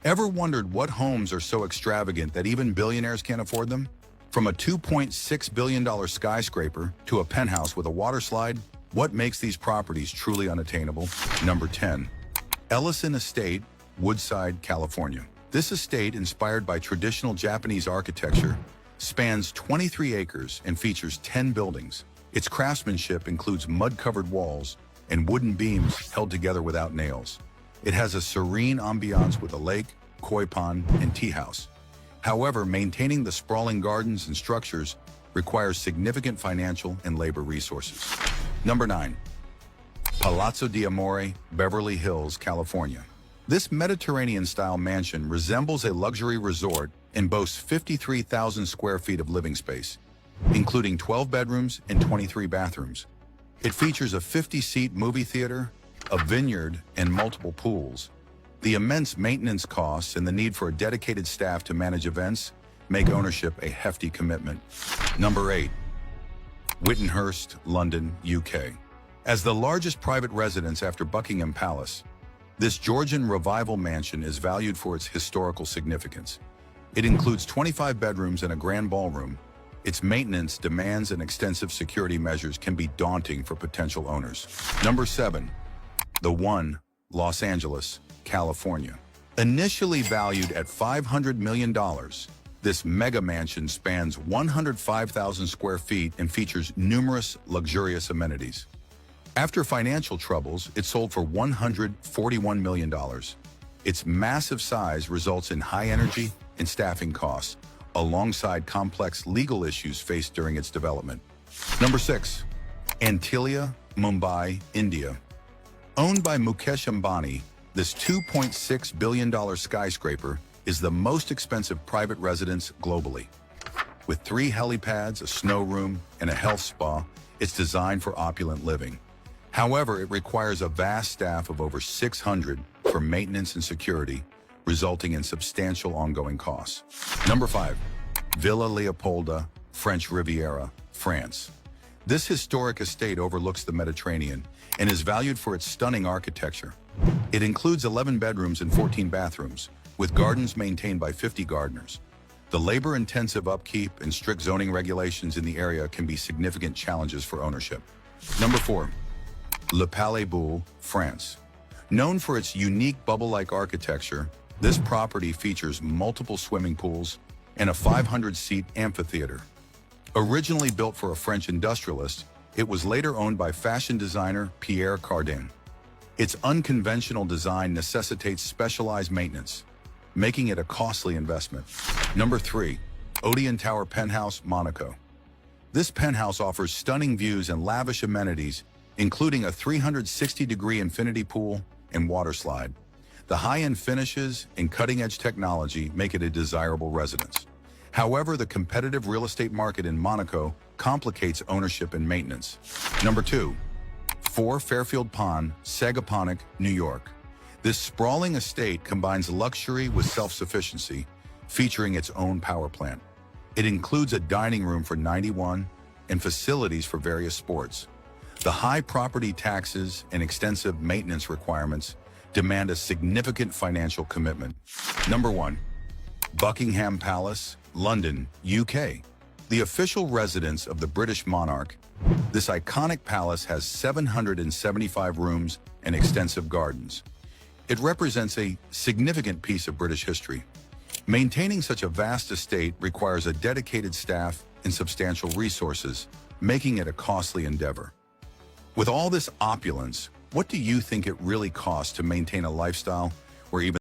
Ever wondered what homes are so extravagant that even billionaires can't afford them? From a $2.6 billion skyscraper to a penthouse with a water slide, what makes these properties truly unattainable? Number 10. Ellison Estate, Woodside, California. This estate, inspired by traditional Japanese architecture, spans 23 acres and features 10 buildings. Its craftsmanship includes mud-covered walls and wooden beams held together without nails. It has a serene ambiance with a lake, koi pond, and tea house. However, maintaining the sprawling gardens and structures requires significant financial and labor resources. Number 9. Palazzo di Amore, Beverly Hills, California. This Mediterranean-style mansion resembles a luxury resort and boasts 53,000 square feet of living space, including 12 bedrooms and 23 bathrooms. It features a 50-seat movie theater, a vineyard, and multiple pools. The immense maintenance costs and the need for a dedicated staff to manage events make ownership a hefty commitment. Number 8. Whittenhurst, London, UK. As the largest private residence after Buckingham Palace, this Georgian revival mansion is valued for its historical significance. It includes 25 bedrooms and a grand ballroom. Its maintenance demands and extensive security measures can be daunting for potential owners. Number 7. The One, Los Angeles, California. Initially valued at $500 million, this mega mansion spans 105,000 square feet and features numerous luxurious amenities. After financial troubles, it sold for $141 million. Its massive size results in high energy and staffing costs, alongside complex legal issues faced during its development. Number 6. Antilia, Mumbai, India. Owned by Mukesh Ambani, this $2.6 billion skyscraper is the most expensive private residence globally. With 3 helipads, a snow room, and a health spa, it's designed for opulent living. However, it requires a vast staff of over 600 for maintenance and security, resulting in substantial ongoing costs. Number 5. Villa Leopolda, French Riviera, France. This historic estate overlooks the Mediterranean and is valued for its stunning architecture. It includes 11 bedrooms and 14 bathrooms, with gardens maintained by 50 gardeners. The labor-intensive upkeep and strict zoning regulations in the area can be significant challenges for ownership. Number 4. Le Palais Boulle, France. Known for its unique bubble-like architecture, this property features multiple swimming pools and a 500-seat amphitheater. Originally built for a French industrialist, it was later owned by fashion designer Pierre Cardin. Its unconventional design necessitates specialized maintenance, making it a costly investment. Number 3. Odeon Tower Penthouse, Monaco. This penthouse offers stunning views and lavish amenities, including a 360-degree infinity pool and water slide. The high-end finishes and cutting-edge technology make it a desirable residence. However, the competitive real estate market in Monaco complicates ownership and maintenance. Number 2. 4 Fairfield Pond, Sagaponack, New York. This sprawling estate combines luxury with self-sufficiency, featuring its own power plant. It includes a dining room for 91 and facilities for various sports. The high property taxes and extensive maintenance requirements demand a significant financial commitment. Number 1. Buckingham Palace, London, UK. The official residence of the British monarch, this iconic palace has 775 rooms and extensive gardens. It represents a significant piece of British history. Maintaining such a vast estate requires a dedicated staff and substantial resources, making it a costly endeavor. With all this opulence, what do you think it really costs to maintain a lifestyle where even